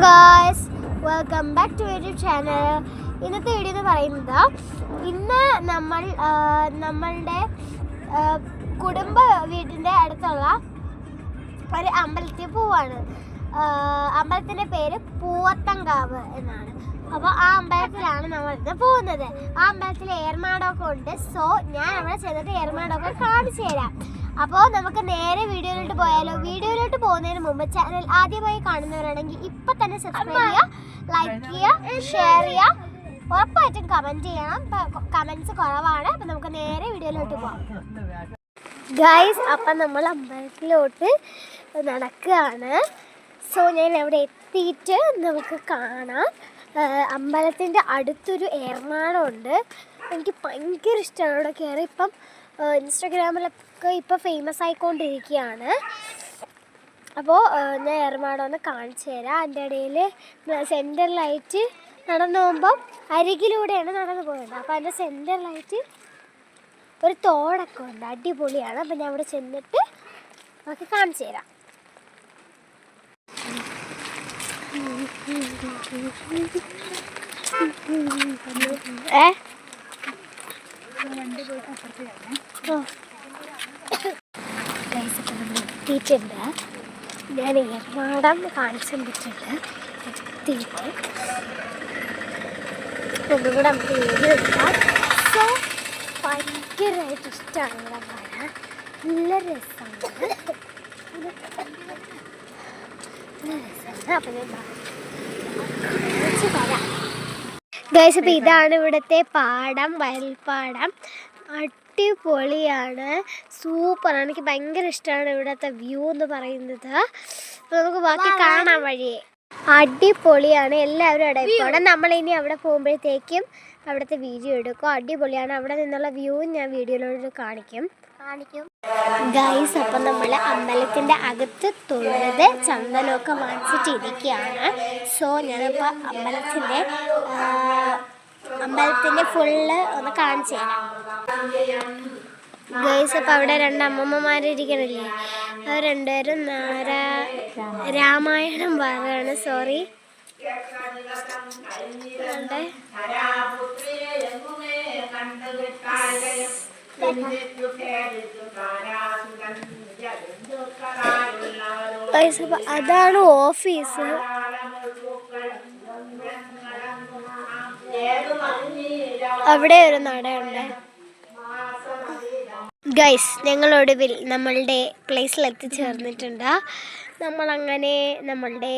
guys, welcome back to YouTube channel. ഇന്നത്തെ video എന്ന് പറയുന്നത് ഇന്ന് നമ്മളുടെ കുടുംബ വീടിൻ്റെ അടുത്തുള്ള ഒരു അമ്പലത്തിൽ പോവാണ്. അമ്പലത്തിൻ്റെ പേര് പൂവത്തങ്കാവ് എന്നാണ്. അപ്പോൾ ആ അമ്പലത്തിലാണ് നമ്മൾ ഇന്ന് പോകുന്നത്. ആ അമ്പലത്തിൽ ഏർമാടമൊക്കെ ഉണ്ട്. സോ ഞാൻ അവിടെ ചെന്നിട്ട് ഏർമാടമൊക്കെ കാണിച്ചു തരാം. അപ്പോൾ നമുക്ക് നേരെ വീഡിയോയിലോട്ട് പോയാലോ. വീഡിയോയിലോട്ട് പോകുന്നതിന് മുമ്പ് ചാനൽ ആദ്യമായി കാണുന്നവരാണെങ്കിൽ ഇപ്പം തന്നെ സബ്സ്ക്രൈബ് ചെയ്യുക, ലൈക്ക് ചെയ്യുക, ഷെയർ ചെയ്യുക, ഉറപ്പായിട്ടും കമൻറ്റ് ചെയ്യണം. കമൻറ്റ്സ് കുറവാണ്. അപ്പം നമുക്ക് നേരെ വീഡിയോയിലോട്ട് പോകാം ഗൈസ്. അപ്പം നമ്മൾ അമ്പലത്തിലോട്ട് നടക്കുകയാണ്. സോ ഞാൻ അവിടെ എത്തിയിട്ട് നമുക്ക് കാണാം. അമ്പലത്തിൻ്റെ അടുത്തൊരു ഏർമാടമുണ്ട്. എനിക്ക് ഭയങ്കര ഇഷ്ടമാണ് അവിടെ കയറി. ഇപ്പം ഇൻസ്റ്റാഗ്രാമിലൊക്കെ ഇപ്പോൾ ഫേമസ് ആയിക്കൊണ്ടിരിക്കുകയാണ്. അപ്പോൾ ഞാൻ ഏർമാടം ഒന്ന് കാണിച്ചു തരാം. അതിൻ്റെ ഇടയിൽ സെൻറ്ററിലായിട്ട് നടന്നു പോകുമ്പം അരികിലൂടെയാണ് നടന്നു പോകുന്നത്. അപ്പോൾ അതിൻ്റെ സെൻറ്ററിലായിട്ട് ഒരു തോടൊക്കെ ഉണ്ട്. അടിപൊളിയാണ്. അപ്പോൾ ഞാൻ അവിടെ ചെന്നിട്ട് നമുക്ക് കാണിച്ചു തരാം. എത്തിയിട്ടുണ്ട്. ഞാൻ ഏർമാടം കാണിച്ചു തന്നിട്ടുണ്ട്. എത്തിയിട്ട് ഒന്നുകൂടെ നമുക്ക് വീഡിയോ എടുക്കാം. സോ ഭയങ്കരമായിട്ട് ഇഷ്ടമാണ് ഇവിടെ കാണാൻ. നല്ല രസമാണ്. അപ്പം ഞാൻ വരാം ഗൈസ്. അപ്പോൾ ഇതാണ് ഇവിടുത്തെ പാടം, വയൽപ്പാടം. അടിപൊളിയാണ്, സൂപ്പറാണ്. എനിക്ക് ഭയങ്കര ഇഷ്ടമാണ് ഇവിടുത്തെ വ്യൂ എന്ന് പറയുന്നത്. അപ്പോൾ നമുക്ക് ബാക്കി കാണാൻ വഴിയേ അടിപൊളിയാണ്. എല്ലാവരും അവിടെ പോകണം. നമ്മളിനി അവിടെ പോകുമ്പോഴത്തേക്കും അവിടുത്തെ വീഡിയോ എടുക്കും. അടിപൊളിയാണ്. അവിടെ നിന്നുള്ള വ്യൂ ഞാൻ വീഡിയോയിലോട്ട് കാണിക്കും ഗൈസ്. അപ്പം നമ്മൾ അമ്പലത്തിൻ്റെ അകത്ത് തൊഴുത് ചന്ദനമൊക്കെ വാങ്ങിച്ചിട്ടിരിക്കുകയാണ്. സോ ഞാനിപ്പോൾ അമ്പലത്തിൻ്റെ ഫുള്ള് ഒന്ന് കാണിച്ചു തരാം ഗൈസ്. അപ്പം അവിടെ രണ്ട് അമ്മമ്മമാരിരിക്കണില്ലേ, അവർ രണ്ടുപേരും രാമായണം പറയുകയാണ്. സോറി. അതാണ് ഓഫീസ്. അവിടെ ഒരു നടയുണ്ട് ഗൈസ്. ഞങ്ങളൊടുവിൽ നമ്മളുടെ പ്ലേസിൽ എത്തിച്ചേർന്നിട്ടുണ്ട്. നമ്മളങ്ങനെ നമ്മളുടെ